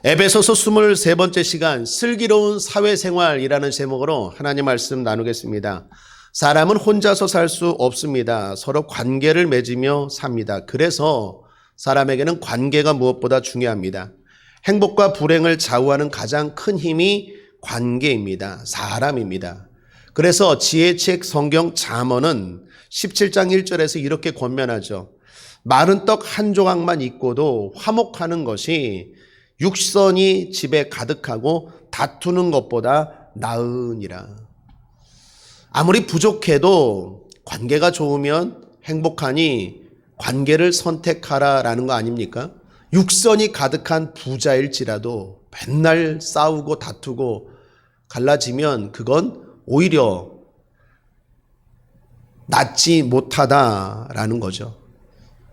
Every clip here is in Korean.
에베소서 23번째 시간 슬기로운 사회생활이라는 제목으로 하나님 말씀 나누겠습니다. 사람은 혼자서 살 수 없습니다. 서로 관계를 맺으며 삽니다. 그래서 사람에게는 관계가 무엇보다 중요합니다. 행복과 불행을 좌우하는 가장 큰 힘이 관계입니다. 사람입니다. 그래서 지혜책 성경 잠언은 17장 1절에서 이렇게 권면하죠. 마른 떡 한 조각만 있고도 화목하는 것이 육선이 집에 가득하고 다투는 것보다 나으니라. 아무리 부족해도 관계가 좋으면 행복하니 관계를 선택하라라는 거 아닙니까? 육선이 가득한 부자일지라도 맨날 싸우고 다투고 갈라지면 그건 오히려 낫지 못하다라는 거죠.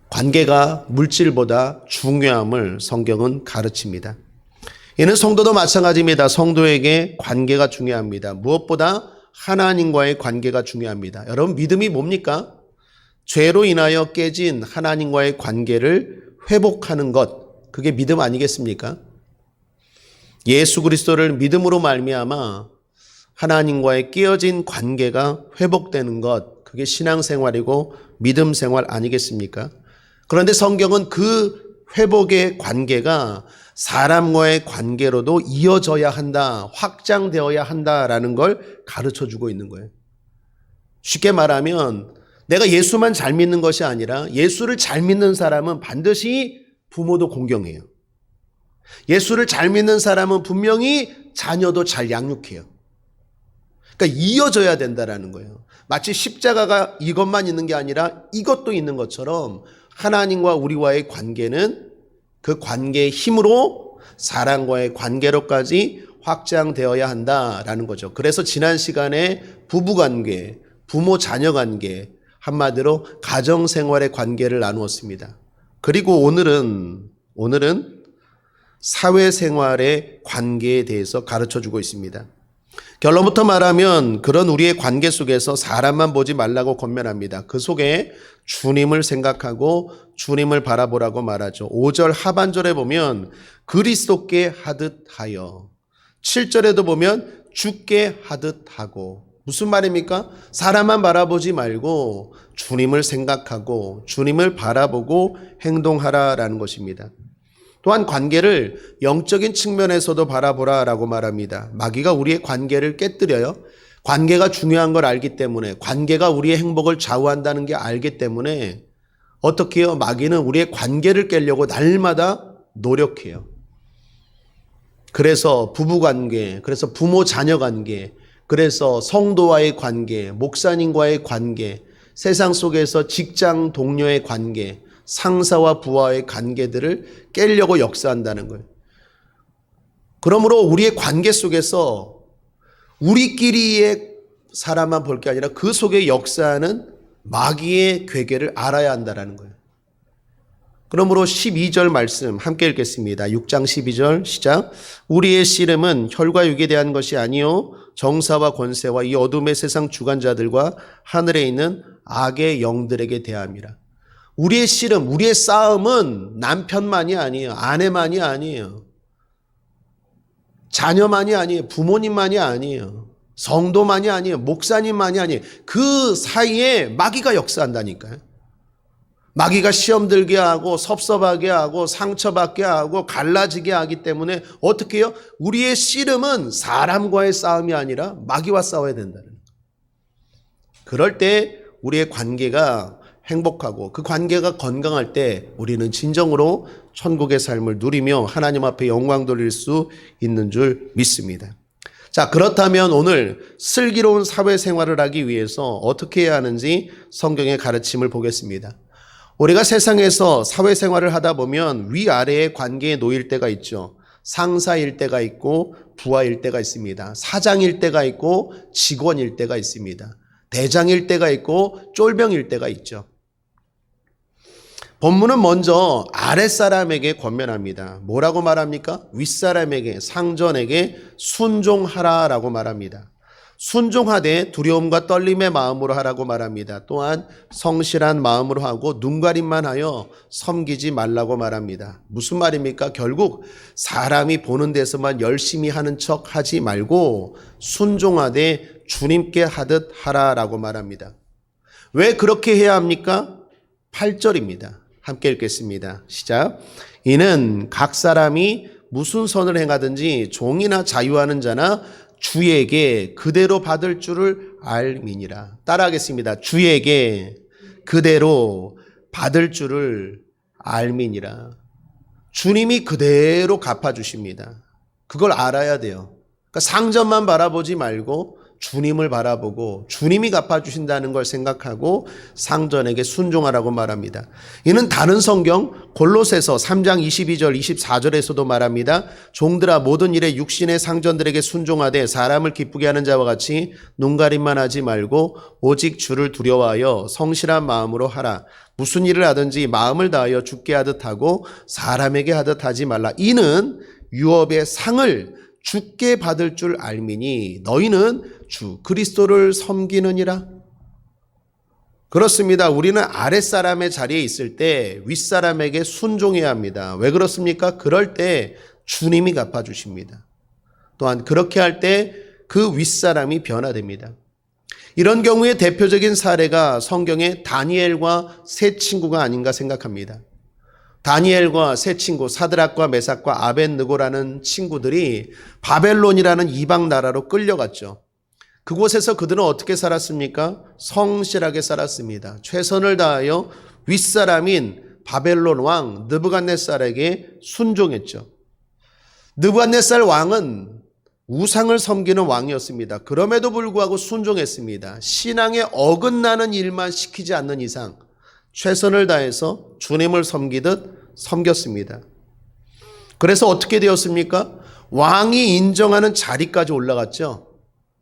관계가 물질보다 중요함을 성경은 가르칩니다. 이는 성도도 마찬가지입니다. 성도에게 관계가 중요합니다. 무엇보다 하나님과의 관계가 중요합니다. 여러분, 믿음이 뭡니까? 죄로 인하여 깨진 하나님과의 관계를 회복하는 것, 그게 믿음 아니겠습니까? 예수 그리스도를 믿음으로 말미암아 하나님과의 깨어진 관계가 회복되는 것, 그게 신앙생활이고 믿음 생활 아니겠습니까? 그런데 성경은 그 회복의 관계가 사람과의 관계로도 이어져야 한다, 확장되어야 한다라는 걸 가르쳐주고 있는 거예요. 쉽게 말하면 내가 예수만 잘 믿는 것이 아니라 예수를 잘 믿는 사람은 반드시 부모도 공경해요. 예수를 잘 믿는 사람은 분명히 자녀도 잘 양육해요. 그러니까 이어져야 된다라는 거예요. 마치 십자가가 이것만 있는 게 아니라 이것도 있는 것처럼 하나님과 우리와의 관계는 그 관계의 힘으로 사랑과의 관계로까지 확장되어야 한다라는 거죠. 그래서 지난 시간에 부부관계, 부모-자녀관계, 한마디로 가정생활의 관계를 나누었습니다. 그리고 오늘은 사회생활의 관계에 대해서 가르쳐주고 있습니다. 결론부터 말하면 그런 우리의 관계 속에서 사람만 보지 말라고 권면합니다. 그 속에 주님을 생각하고 주님을 바라보라고 말하죠. 5절 하반절에 보면 그리스도께 하듯 하여, 7절에도 보면 주께 하듯 하고. 무슨 말입니까? 사람만 바라보지 말고 주님을 생각하고 주님을 바라보고 행동하라라는 것입니다. 또한 관계를 영적인 측면에서도 바라보라라고 말합니다. 마귀가 우리의 관계를 깨뜨려요. 관계가 중요한 걸 알기 때문에, 관계가 우리의 행복을 좌우한다는 게 알기 때문에 어떻게 해요? 마귀는 우리의 관계를 깨려고 날마다 노력해요. 그래서 부부관계, 그래서 부모-자녀 관계, 그래서 성도와의 관계, 목사님과의 관계, 세상 속에서 직장 동료의 관계, 상사와 부하의 관계들을 깨려고 역사한다는 거예요. 그러므로 우리의 관계 속에서 우리끼리의 사람만 볼 게 아니라 그 속에 역사하는 마귀의 괴계를 알아야 한다는 거예요. 그러므로 12절 말씀 함께 읽겠습니다. 6장 12절 시작. 우리의 씨름은 혈과 육에 대한 것이 아니요 정사와 권세와 이 어둠의 세상 주관자들과 하늘에 있는 악의 영들에게 대함이라. 우리의 씨름, 우리의 싸움은 남편만이 아니에요. 아내만이 아니에요. 자녀만이 아니에요. 부모님만이 아니에요. 성도만이 아니에요. 목사님만이 아니에요. 그 사이에 마귀가 역사한다니까요. 마귀가 시험 들게 하고 섭섭하게 하고 상처받게 하고 갈라지게 하기 때문에 어떻게 해요? 우리의 씨름은 사람과의 싸움이 아니라 마귀와 싸워야 된다는 거예요. 그럴 때 우리의 관계가 행복하고 그 관계가 건강할 때 우리는 진정으로 천국의 삶을 누리며 하나님 앞에 영광 돌릴 수 있는 줄 믿습니다. 자, 그렇다면 오늘 슬기로운 사회생활을 하기 위해서 어떻게 해야 하는지 성경의 가르침을 보겠습니다. 우리가 세상에서 사회생활을 하다 보면 위아래의 관계에 놓일 때가 있죠. 상사일 때가 있고 부하일 때가 있습니다. 사장일 때가 있고 직원일 때가 있습니다. 대장일 때가 있고 쫄병일 때가 있죠. 본문은 먼저 아랫사람에게 권면합니다. 뭐라고 말합니까? 윗사람에게, 상전에게 순종하라라고 말합니다. 순종하되 두려움과 떨림의 마음으로 하라고 말합니다. 또한 성실한 마음으로 하고 눈가림만 하여 섬기지 말라고 말합니다. 무슨 말입니까? 결국 사람이 보는 데서만 열심히 하는 척 하지 말고 순종하되 주님께 하듯 하라라고 말합니다. 왜 그렇게 해야 합니까? 8절입니다. 함께 읽겠습니다. 시작. 이는 각 사람이 무슨 선을 행하든지 종이나 자유하는 자나 주에게 그대로 받을 줄을 알미니라. 따라하겠습니다. 주에게 그대로 받을 줄을 알미니라. 주님이 그대로 갚아주십니다. 그걸 알아야 돼요. 그러니까 상전만 바라보지 말고 주님을 바라보고 주님이 갚아주신다는 걸 생각하고 상전에게 순종하라고 말합니다. 이는 다른 성경 골로새서 3장 22절 24절에서도 말합니다. 종들아 모든 일에 육신의 상전들에게 순종하되 사람을 기쁘게 하는 자와 같이 눈가림만 하지 말고 오직 주를 두려워하여 성실한 마음으로 하라. 무슨 일을 하든지 마음을 다하여 주께 하듯 하고 사람에게 하듯 하지 말라. 이는 유업의 상을 주께 받을 줄 알미니 너희는 주 그리스도를 섬기느니라. 그렇습니다. 우리는 아랫사람의 자리에 있을 때 윗사람에게 순종해야 합니다. 왜 그렇습니까? 그럴 때 주님이 갚아주십니다. 또한 그렇게 할 때 그 윗사람이 변화됩니다. 이런 경우에 대표적인 사례가 성경의 다니엘과 세 친구가 아닌가 생각합니다. 다니엘과 세 친구 사드락과 메삭과 아벳느고라는 친구들이 바벨론이라는 이방 나라로 끌려갔죠. 그곳에서 그들은 어떻게 살았습니까? 성실하게 살았습니다. 최선을 다하여 윗사람인 바벨론 왕 느부갓네살에게 순종했죠. 느부갓네살 왕은 우상을 섬기는 왕이었습니다. 그럼에도 불구하고 순종했습니다. 신앙에 어긋나는 일만 시키지 않는 이상 최선을 다해서 주님을 섬기듯 섬겼습니다. 그래서 어떻게 되었습니까? 왕이 인정하는 자리까지 올라갔죠.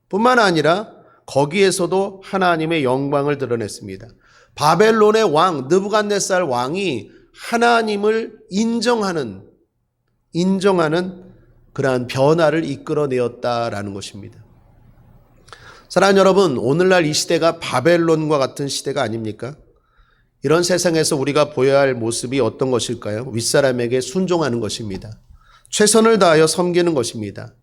뿐만 아니라 거기에서도 하나님의 영광을 드러냈습니다. 바벨론의 왕 느부갓네살 왕이 하나님을 인정하는 그러한 변화를 이끌어내었다라는 것입니다. 사랑하는 여러분, 오늘날 이 시대가 바벨론과 같은 시대가 아닙니까? 이런 세상에서 우리가 보여야 할 모습이 어떤 것일까요? 윗사람에게 순종하는 것입니다. 최선을 다하여 섬기는 것입니다.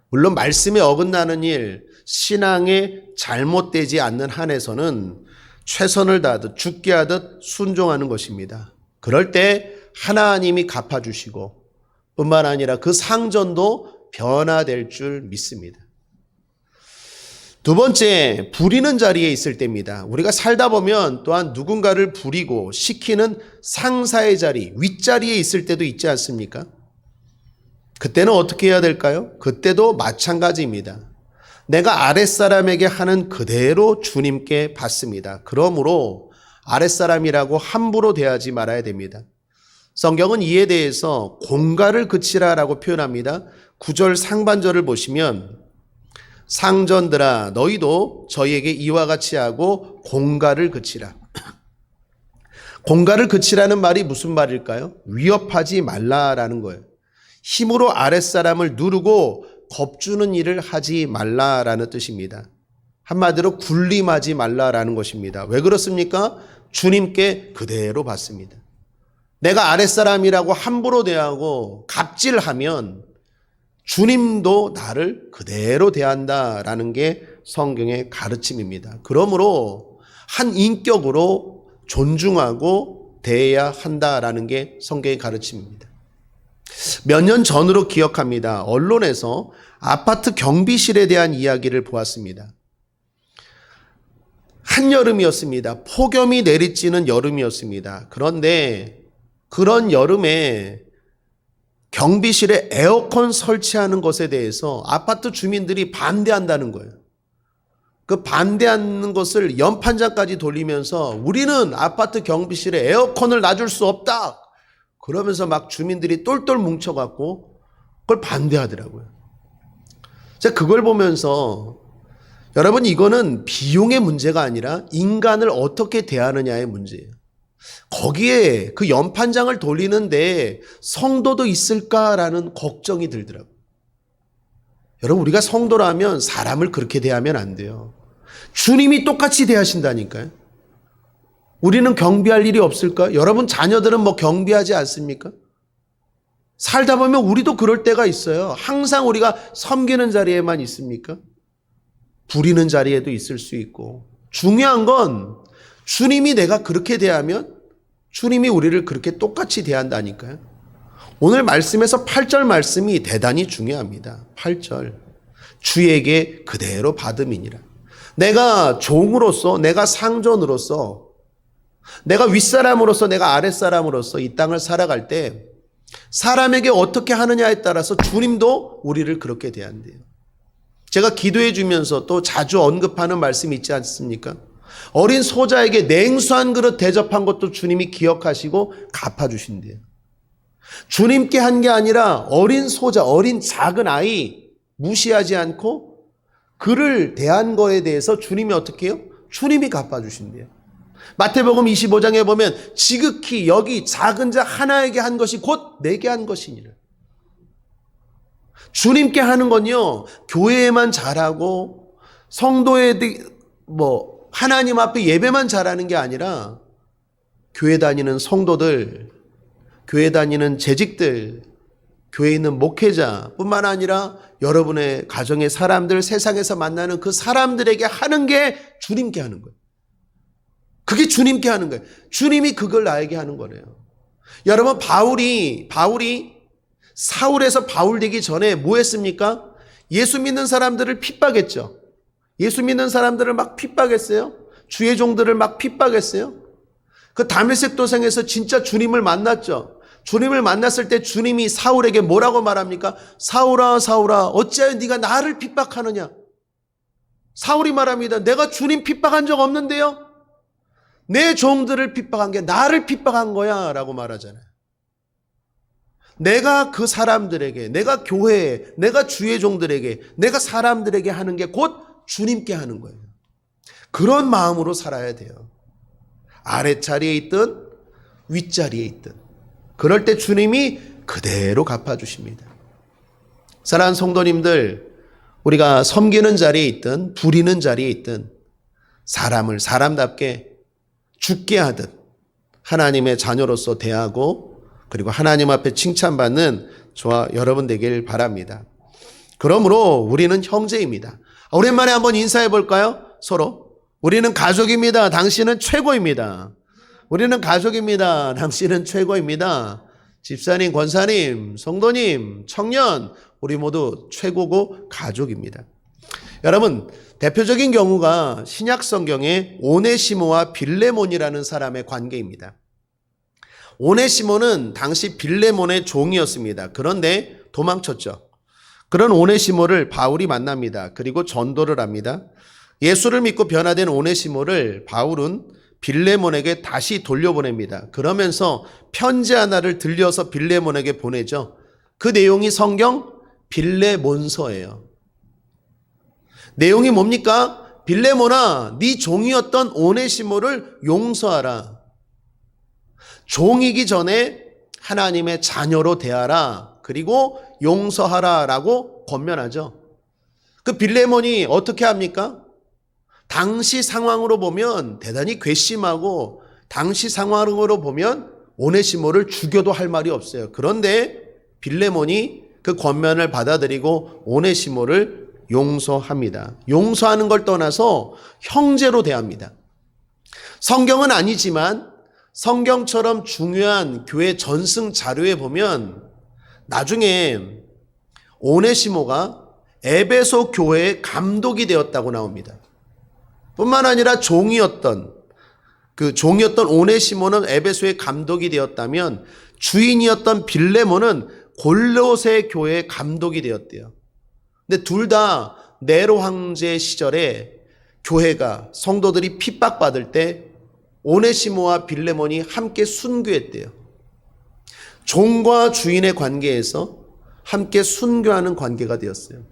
물론 말씀에 어긋나는 일, 신앙에 잘못되지 않는 한에서는 최선을 다하듯 죽게 하듯 순종하는 것입니다. 그럴 때 하나님이 갚아주시고 뿐만 아니라 그 상전도 변화될 줄 믿습니다. 두 번째, 부리는 자리에 있을 때입니다. 우리가 살다 보면 또한 누군가를 부리고 시키는 상사의 자리, 윗자리에 있을 때도 있지 않습니까? 그때는 어떻게 해야 될까요? 그때도 마찬가지입니다. 내가 아랫사람에게 하는 그대로 주님께 받습니다. 그러므로 아랫사람이라고 함부로 대하지 말아야 됩니다. 성경은 이에 대해서 공갈을 그치라라고 표현합니다. 9절 상반절을 보시면 상전들아 너희도 저희에게 이와 같이 하고 공갈을 그치라. 공갈을 그치라는 말이 무슨 말일까요? 위협하지 말라라는 거예요. 힘으로 아랫사람을 누르고 겁주는 일을 하지 말라라는 뜻입니다. 한마디로 군림하지 말라라는 것입니다. 왜 그렇습니까? 주님께 그대로 받습니다. 내가 아랫사람이라고 함부로 대하고 갑질하면 주님도 나를 그대로 대한다라는 게 성경의 가르침입니다. 그러므로 한 인격으로 존중하고 대해야 한다라는 게 성경의 가르침입니다. 몇 년 전으로 기억합니다. 언론에서 아파트 경비실에 대한 이야기를 보았습니다. 한여름이었습니다. 폭염이 내리쬐는 여름이었습니다. 그런데 그런 여름에 경비실에 에어컨 설치하는 것에 대해서 아파트 주민들이 반대한다는 거예요. 그 반대하는 것을 연판장까지 돌리면서 우리는 아파트 경비실에 에어컨을 놔줄 수 없다. 그러면서 막 주민들이 똘똘 뭉쳐갖고 그걸 반대하더라고요. 제가 그걸 보면서 여러분 이거는 비용의 문제가 아니라 인간을 어떻게 대하느냐의 문제예요. 거기에 그 연판장을 돌리는데 성도도 있을까라는 걱정이 들더라고요. 여러분, 우리가 성도라면 사람을 그렇게 대하면 안 돼요. 주님이 똑같이 대하신다니까요. 우리는 경비할 일이 없을까? 여러분 자녀들은 뭐 경비하지 않습니까? 살다 보면 우리도 그럴 때가 있어요. 항상 우리가 섬기는 자리에만 있습니까? 부리는 자리에도 있을 수 있고. 중요한 건 주님이 내가 그렇게 대하면 주님이 우리를 그렇게 똑같이 대한다니까요. 오늘 말씀에서 8절 말씀이 대단히 중요합니다. 8절. 주에게 그대로 받음이니라. 내가 종으로서, 내가 상전으로서, 내가 윗사람으로서, 내가 아랫사람으로서 이 땅을 살아갈 때 사람에게 어떻게 하느냐에 따라서 주님도 우리를 그렇게 대한대요. 제가 기도해 주면서 또 자주 언급하는 말씀이 있지 않습니까? 어린 소자에게 냉수 한 그릇 대접한 것도 주님이 기억하시고 갚아주신대요. 주님께 한 게 아니라 어린 소자, 어린 작은 아이 무시하지 않고 그를 대한 거에 대해서 주님이 어떻게 해요? 주님이 갚아주신대요. 마태복음 25장에 보면 지극히 여기 작은 자 하나에게 한 것이 곧 내게 한 것이니라. 주님께 하는 건요, 교회에만 잘하고 성도에 하나님 앞에 예배만 잘하는 게 아니라 교회 다니는 성도들, 교회 다니는 재직들, 교회에 있는 목회자뿐만 아니라 여러분의 가정의 사람들, 세상에서 만나는 그 사람들에게 하는 게 주님께 하는 거예요. 그게 주님께 하는 거예요. 주님이 그걸 나에게 하는 거래요. 여러분, 바울이 사울에서 바울 되기 전에 뭐 했습니까? 예수 믿는 사람들을 핍박했죠. 예수 믿는 사람들을 막 핍박했어요. 주의 종들을 막 핍박했어요. 그 다메섹 도상에서 진짜 주님을 만났죠. 주님을 만났을 때 주님이 사울에게 뭐라고 말합니까? 사울아, 사울아, 어찌하여 네가 나를 핍박하느냐? 사울이 말합니다. 내가 주님 핍박한 적 없는데요? 내 종들을 핍박한 게 나를 핍박한 거야 라고 말하잖아요. 내가 그 사람들에게, 내가 교회에, 내가 주의 종들에게, 내가 사람들에게 하는 게 곧 주님께 하는 거예요. 그런 마음으로 살아야 돼요. 아랫자리에 있든 윗자리에 있든 그럴 때 주님이 그대로 갚아주십니다. 사랑하는 성도님들, 우리가 섬기는 자리에 있든 부리는 자리에 있든 사람을 사람답게 죽게 하듯 하나님의 자녀로서 대하고 그리고 하나님 앞에 칭찬받는 저와 여러분 되길 바랍니다. 그러므로 우리는 형제입니다. 오랜만에 한번 인사해 볼까요? 서로. 우리는 가족입니다. 당신은 최고입니다. 우리는 가족입니다. 당신은 최고입니다. 집사님, 권사님, 성도님, 청년, 우리 모두 최고고 가족입니다. 여러분, 대표적인 경우가 신약 성경의 오네시모와 빌레몬이라는 사람의 관계입니다. 오네시모는 당시 빌레몬의 종이었습니다. 그런데 도망쳤죠. 그런 오네시모를 바울이 만납니다. 그리고 전도를 합니다. 예수를 믿고 변화된 오네시모를 바울은 빌레몬에게 다시 돌려보냅니다. 그러면서 편지 하나를 들려서 빌레몬에게 보내죠. 그 내용이 성경 빌레몬서예요. 내용이 뭡니까? 빌레몬아, 네 종이었던 오네시모를 용서하라. 종이기 전에 하나님의 자녀로 대하라. 그리고 용서하라 라고 권면하죠. 그 빌레몬이 어떻게 합니까? 당시 상황으로 보면 대단히 괘씸하고 당시 상황으로 보면 오네시모를 죽여도 할 말이 없어요. 그런데 빌레몬이 그 권면을 받아들이고 오네시모를 용서합니다. 용서하는 걸 떠나서 형제로 대합니다. 성경은 아니지만 성경처럼 중요한 교회 전승 자료에 보면 나중에 오네시모가 에베소 교회의 감독이 되었다고 나옵니다. 뿐만 아니라 종이었던 오네시모는 에베소의 감독이 되었다면 주인이었던 빌레몬은 골로새 교회의 감독이 되었대요. 근데 둘 다 네로 황제 시절에 교회가 성도들이 핍박받을 때 오네시모와 빌레몬이 함께 순교했대요. 종과 주인의 관계에서 함께 순교하는 관계가 되었어요.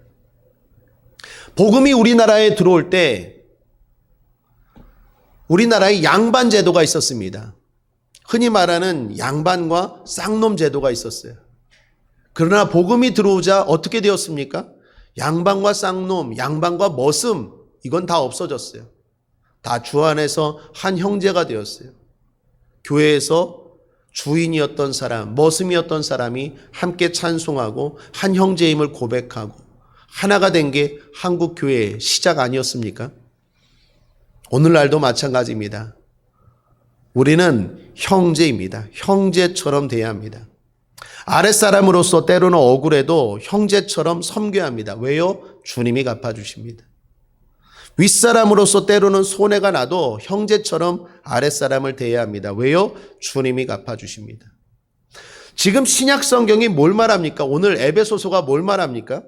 복음이 우리나라에 들어올 때 우리나라에 양반 제도가 있었습니다. 흔히 말하는 양반과 쌍놈 제도가 있었어요. 그러나 복음이 들어오자 어떻게 되었습니까? 양반과 쌍놈, 양반과 머슴, 이건 다 없어졌어요. 다 주 안에서 한 형제가 되었어요. 교회에서 주인이었던 사람, 머슴이었던 사람이 함께 찬송하고 한 형제임을 고백하고 하나가 된 게 한국 교회의 시작 아니었습니까? 오늘날도 마찬가지입니다. 우리는 형제입니다. 형제처럼 돼야 합니다. 아랫사람으로서 때로는 억울해도 형제처럼 섬겨야 합니다. 왜요? 주님이 갚아주십니다. 윗사람으로서 때로는 손해가 나도 형제처럼 아랫사람을 대해야 합니다. 왜요? 주님이 갚아주십니다. 지금 신약 성경이 뭘 말합니까? 오늘 에베소서가 뭘 말합니까?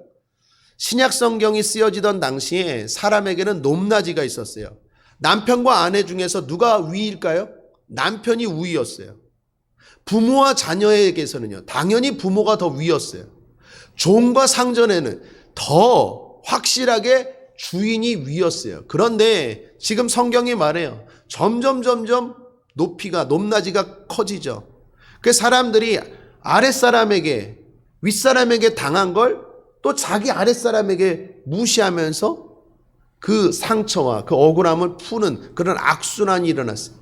신약 성경이 쓰여지던 당시에 사람에게는 높낮이가 있었어요. 남편과 아내 중에서 누가 위일까요? 남편이 우위였어요. 부모와 자녀에게서는요, 당연히 부모가 더 위였어요. 종과 상전에는 더 확실하게 주인이 위였어요. 그런데 지금 성경이 말해요. 점점 높낮이가 커지죠. 그 사람들이 아랫사람에게, 윗사람에게 당한 걸 또 자기 아랫사람에게 무시하면서 그 상처와 그 억울함을 푸는 그런 악순환이 일어났어요.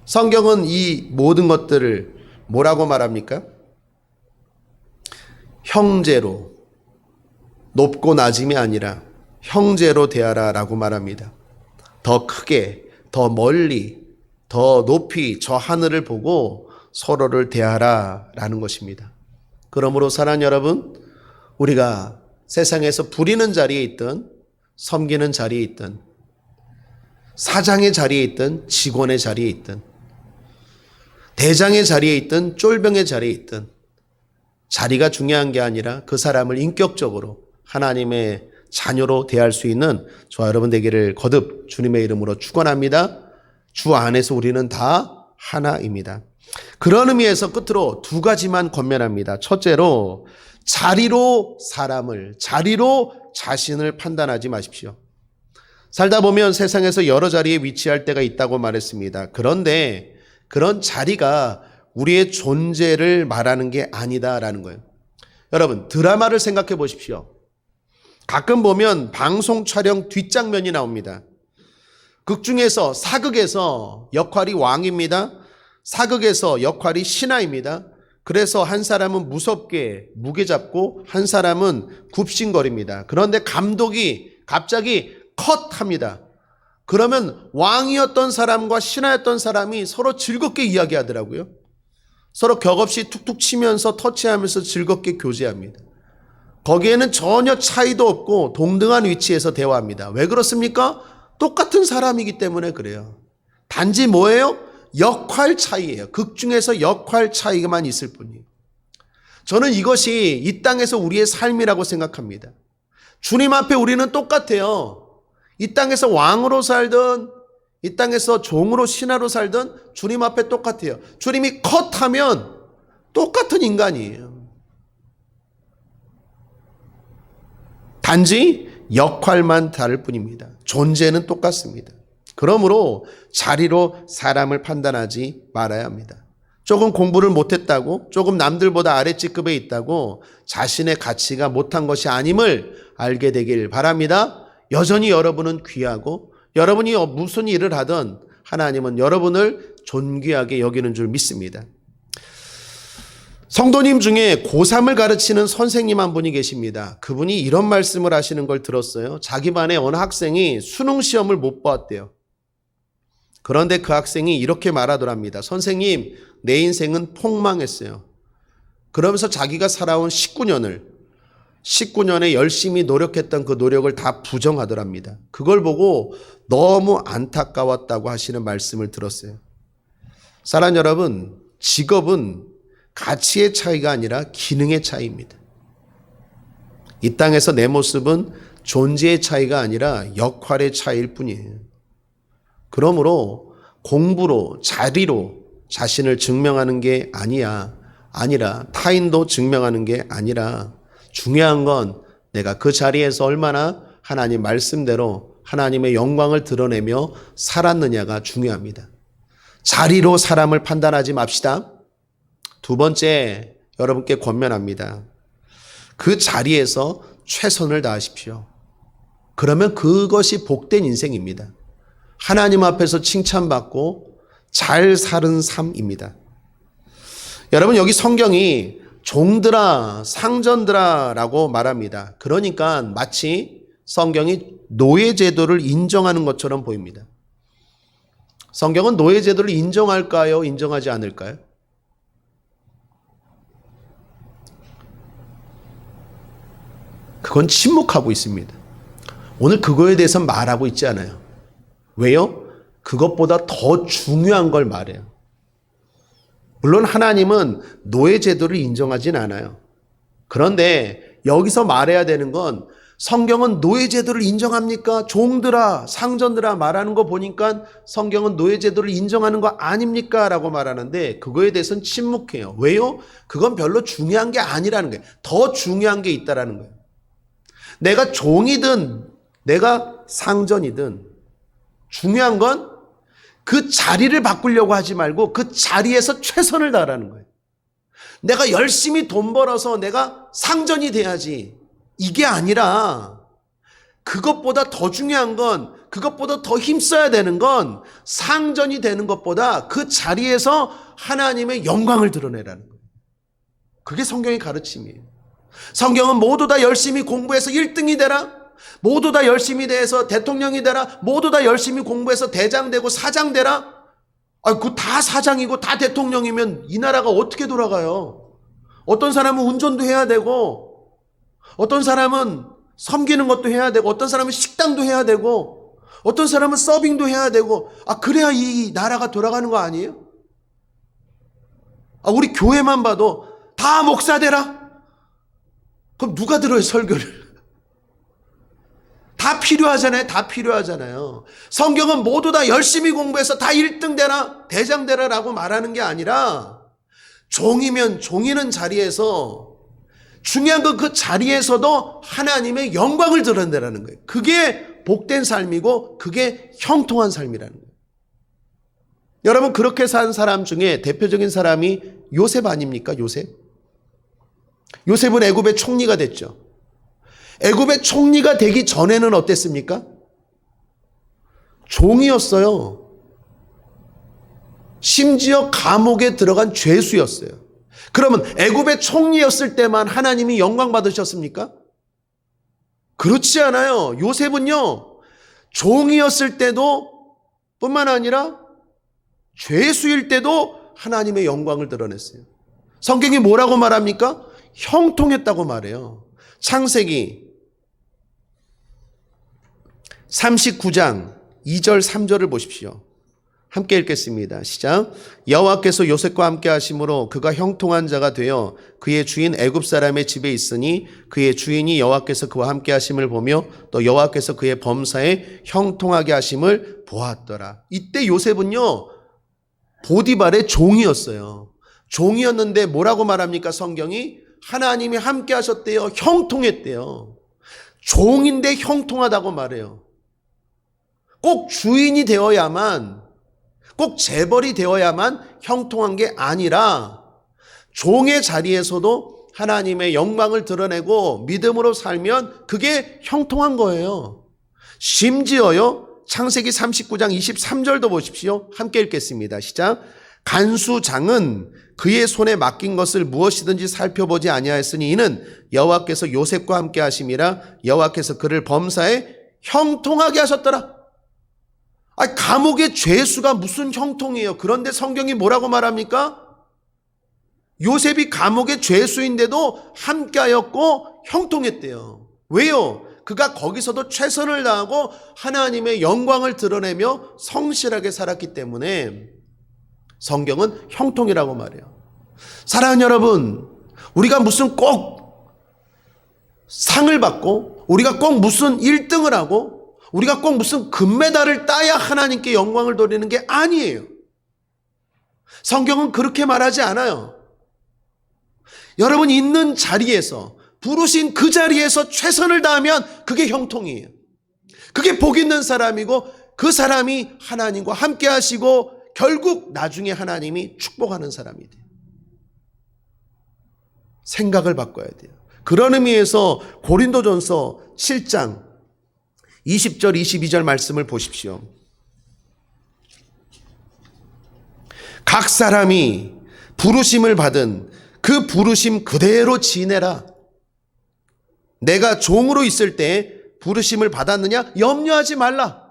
성경은 이 모든 것들을 뭐라고 말합니까? 형제로, 높고 낮음이 아니라 형제로 대하라 라고 말합니다. 더 크게, 더 멀리, 더 높이 저 하늘을 보고 서로를 대하라 라는 것입니다. 그러므로 사랑하는 여러분, 우리가 세상에서 부리는 자리에 있든 섬기는 자리에 있든 사장의 자리에 있든 직원의 자리에 있든 대장의 자리에 있든 쫄병의 자리에 있든 자리가 중요한 게 아니라 그 사람을 인격적으로 하나님의 자녀로 대할 수 있는 저와 여러분 되기를 거듭 주님의 이름으로 축원합니다. 주 안에서 우리는 다 하나입니다. 그런 의미에서 끝으로 두 가지만 권면합니다. 첫째로 자리로 자신을 판단하지 마십시오. 살다 보면 세상에서 여러 자리에 위치할 때가 있다고 말했습니다. 그런데 그런 자리가 우리의 존재를 말하는 게 아니다라는 거예요. 여러분, 드라마를 생각해 보십시오. 가끔 보면 방송 촬영 뒷장면이 나옵니다. 극 중에서 사극에서 역할이 왕입니다. 사극에서 역할이 신하입니다. 그래서 한 사람은 무섭게 무게 잡고 한 사람은 굽신거립니다. 그런데 감독이 갑자기 컷합니다. 그러면 왕이었던 사람과 신하였던 사람이 서로 즐겁게 이야기하더라고요. 서로 격없이 툭툭 치면서 터치하면서 즐겁게 교제합니다. 거기에는 전혀 차이도 없고 동등한 위치에서 대화합니다. 왜 그렇습니까? 똑같은 사람이기 때문에 그래요. 단지 뭐예요? 역할 차이예요. 극 중에서 역할 차이만 있을 뿐이에요. 저는 이것이 이 땅에서 우리의 삶이라고 생각합니다. 주님 앞에 우리는 똑같아요. 이 땅에서 왕으로 살든 이 땅에서 종으로 신하로 살든 주님 앞에 똑같아요. 주님이 컷하면 똑같은 인간이에요. 단지 역할만 다를 뿐입니다. 존재는 똑같습니다. 그러므로 자리로 사람을 판단하지 말아야 합니다. 조금 공부를 못했다고, 조금 남들보다 아랫직급에 있다고 자신의 가치가 못한 것이 아님을 알게 되길 바랍니다. 여전히 여러분은 귀하고 여러분이 무슨 일을 하든 하나님은 여러분을 존귀하게 여기는 줄 믿습니다. 성도님 중에 고3을 가르치는 선생님 한 분이 계십니다. 그분이 이런 말씀을 하시는 걸 들었어요. 자기 반에 어느 학생이 수능 시험을 못 봤대요. 그런데 그 학생이 이렇게 말하더랍니다. 선생님, 내 인생은 폭망했어요. 그러면서 자기가 살아온 19년에 열심히 노력했던 그 노력을 다 부정하더랍니다. 그걸 보고 너무 안타까웠다고 하시는 말씀을 들었어요. 사랑하는 여러분, 직업은 가치의 차이가 아니라 기능의 차이입니다. 이 땅에서 내 모습은 존재의 차이가 아니라 역할의 차이일 뿐이에요. 그러므로 공부로, 자리로 자신을 증명하는 게 아니라 타인도 증명하는 게 아니라 중요한 건 내가 그 자리에서 얼마나 하나님 말씀대로 하나님의 영광을 드러내며 살았느냐가 중요합니다. 자리로 사람을 판단하지 맙시다. 두 번째, 여러분께 권면합니다. 그 자리에서 최선을 다하십시오. 그러면 그것이 복된 인생입니다. 하나님 앞에서 칭찬받고 잘 사는 삶입니다. 여러분, 여기 성경이 종들아, 상전들아 라고 말합니다. 그러니까 마치 성경이 노예제도를 인정하는 것처럼 보입니다. 성경은 노예제도를 인정할까요? 인정하지 않을까요? 그건 침묵하고 있습니다. 오늘 그거에 대해서 말하고 있지 않아요. 왜요? 그것보다 더 중요한 걸 말해요. 물론 하나님은 노예제도를 인정하진 않아요. 그런데 여기서 말해야 되는 건 성경은 노예제도를 인정합니까? 종들아, 상전들아 말하는 거 보니까 성경은 노예제도를 인정하는 거 아닙니까? 라고 말하는데 그거에 대해서는 침묵해요. 왜요? 그건 별로 중요한 게 아니라는 거예요. 더 중요한 게 있다라는 거예요. 내가 종이든 내가 상전이든 중요한 건 그 자리를 바꾸려고 하지 말고 그 자리에서 최선을 다하라는 거예요. 내가 열심히 돈 벌어서 내가 상전이 돼야지. 이게 아니라 그것보다 더 중요한 건, 그것보다 더 힘써야 되는 건 상전이 되는 것보다 그 자리에서 하나님의 영광을 드러내라는 거예요. 그게 성경의 가르침이에요. 성경은 모두 다 열심히 공부해서 1등이 되라, 모두 다 열심히 돼서 대통령이 되라, 모두 다 열심히 공부해서 대장 되고 사장 되라. 그 다 사장이고 다 대통령이면 이 나라가 어떻게 돌아가요? 어떤 사람은 운전도 해야 되고, 어떤 사람은 섬기는 것도 해야 되고, 어떤 사람은 식당도 해야 되고, 어떤 사람은 서빙도 해야 되고, 그래야 이 나라가 돌아가는 거 아니에요? 우리 교회만 봐도 다 목사 되라? 그럼 누가 들어요, 설교를? 다 필요하잖아요. 다 필요하잖아요. 성경은 모두 다 열심히 공부해서 다 1등 되라, 대장 되라라고 말하는 게 아니라 종이면 종이는 자리에서 중요한 건 그 자리에서도 하나님의 영광을 드러내라는 거예요. 그게 복된 삶이고 그게 형통한 삶이라는 거예요. 여러분, 그렇게 산 사람 중에 대표적인 사람이 요셉 아닙니까? 요셉은 애굽의 총리가 됐죠. 애굽의 총리가 되기 전에는 어땠습니까? 종이었어요. 심지어 감옥에 들어간 죄수였어요. 그러면 애굽의 총리였을 때만 하나님이 영광 받으셨습니까? 그렇지 않아요. 요셉은요, 종이었을 때도 뿐만 아니라 죄수일 때도 하나님의 영광을 드러냈어요. 성경이 뭐라고 말합니까? 형통했다고 말해요. 창세기 39장 2절 3절을 보십시오. 함께 읽겠습니다. 시작. 여호와께서 요셉과 함께 하심으로 그가 형통한 자가 되어 그의 주인 애굽 사람의 집에 있으니 그의 주인이 여호와께서 그와 함께 하심을 보며 또 여호와께서 그의 범사에 형통하게 하심을 보았더라. 이때 요셉은요, 보디발의 종이었어요. 종이었는데 뭐라고 말합니까? 성경이 하나님이 함께 하셨대요. 형통했대요. 종인데 형통하다고 말해요. 꼭 주인이 되어야만, 꼭 재벌이 되어야만 형통한 게 아니라 종의 자리에서도 하나님의 영광을 드러내고 믿음으로 살면 그게 형통한 거예요. 심지어요, 창세기 39장 23절도 보십시오. 함께 읽겠습니다. 시작. 간수장은 그의 손에 맡긴 것을 무엇이든지 살펴보지 아니하였으니 이는 여호와께서 요셉과 함께 하심이라 여호와께서 그를 범사에 형통하게 하셨더라. 감옥의 죄수가 무슨 형통이에요? 그런데 성경이 뭐라고 말합니까? 요셉이 감옥의 죄수인데도 함께하였고 형통했대요. 왜요? 그가 거기서도 최선을 다하고 하나님의 영광을 드러내며 성실하게 살았기 때문에 성경은 형통이라고 말해요. 사랑하는 여러분, 우리가 무슨 꼭 상을 받고 우리가 꼭 무슨 1등을 하고 우리가 꼭 무슨 금메달을 따야 하나님께 영광을 돌리는 게 아니에요. 성경은 그렇게 말하지 않아요. 여러분 있는 자리에서, 부르신 그 자리에서 최선을 다하면 그게 형통이에요. 그게 복 있는 사람이고 그 사람이 하나님과 함께 하시고 결국 나중에 하나님이 축복하는 사람이 돼요. 생각을 바꿔야 돼요. 그런 의미에서 고린도전서 7장 20절 22절 말씀을 보십시오. 각 사람이 부르심을 받은 그 부르심 그대로 지내라. 내가 종으로 있을 때 부르심을 받았느냐? 염려하지 말라.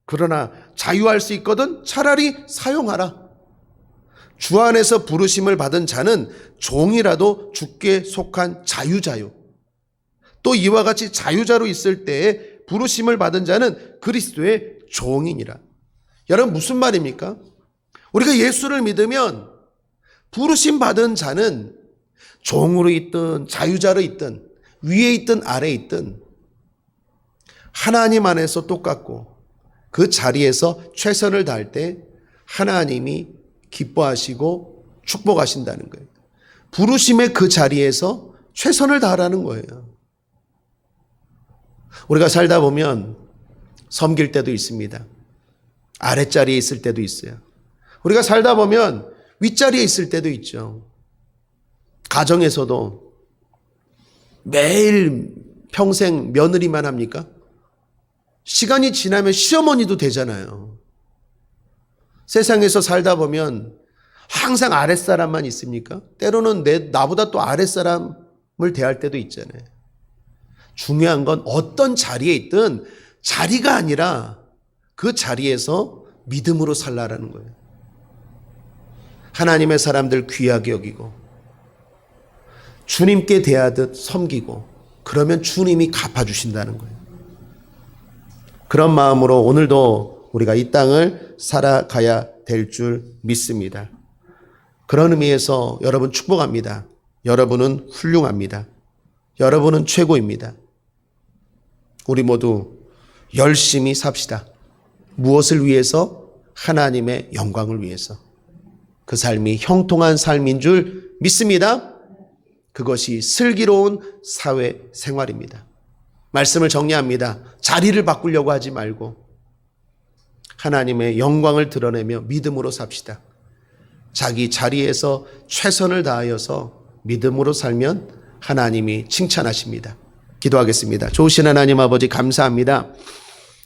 그러나 자유할 수 있거든 차라리 사용하라. 주 안에서 부르심을 받은 자는 종이라도 주께 속한 자유자요. 또 이와 같이 자유자로 있을 때에 부르심을 받은 자는 그리스도의 종이니라. 여러분 무슨 말입니까? 우리가 예수를 믿으면 부르심 받은 자는 종으로 있든 자유자로 있든 위에 있든 아래에 있든 하나님 안에서 똑같고 그 자리에서 최선을 다할 때 하나님이 기뻐하시고 축복하신다는 거예요. 부르심의 그 자리에서 최선을 다하라는 거예요. 우리가 살다 보면 섬길 때도 있습니다. 아랫자리에 있을 때도 있어요. 우리가 살다 보면 윗자리에 있을 때도 있죠. 가정에서도 매일 평생 며느리만 합니까? 시간이 지나면 시어머니도 되잖아요. 세상에서 살다 보면 항상 아랫사람만 있습니까? 때로는 나보다 또 아랫사람을 대할 때도 있잖아요. 중요한 건 어떤 자리에 있든 자리가 아니라 그 자리에서 믿음으로 살라라는 거예요. 하나님의 사람들 귀하게 여기고 주님께 대하듯 섬기고 그러면 주님이 갚아주신다는 거예요. 그런 마음으로 오늘도 우리가 이 땅을 살아가야 될 줄 믿습니다. 그런 의미에서 여러분 축복합니다. 여러분은 훌륭합니다. 여러분은 최고입니다. 우리 모두 열심히 삽시다. 무엇을 위해서? 하나님의 영광을 위해서. 그 삶이 형통한 삶인 줄 믿습니다. 그것이 슬기로운 사회 생활입니다. 말씀을 정리합니다. 자리를 바꾸려고 하지 말고 하나님의 영광을 드러내며 믿음으로 삽시다. 자기 자리에서 최선을 다하여서 믿음으로 살면 하나님이 칭찬하십니다. 기도하겠습니다. 좋으신 하나님 아버지 감사합니다.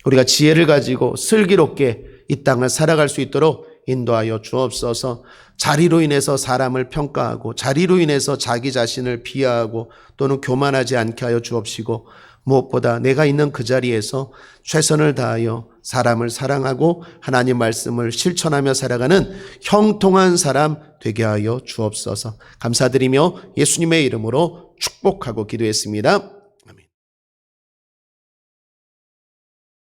우리가 지혜를 가지고 슬기롭게 이 땅을 살아갈 수 있도록 인도하여 주옵소서. 자리로 인해서 사람을 평가하고 자리로 인해서 자기 자신을 비하하고 또는 교만하지 않게 하여 주옵시고 무엇보다 내가 있는 그 자리에서 최선을 다하여 사람을 사랑하고 하나님 말씀을 실천하며 살아가는 형통한 사람 되게 하여 주옵소서. 감사드리며 예수님의 이름으로 축복하고 기도했습니다.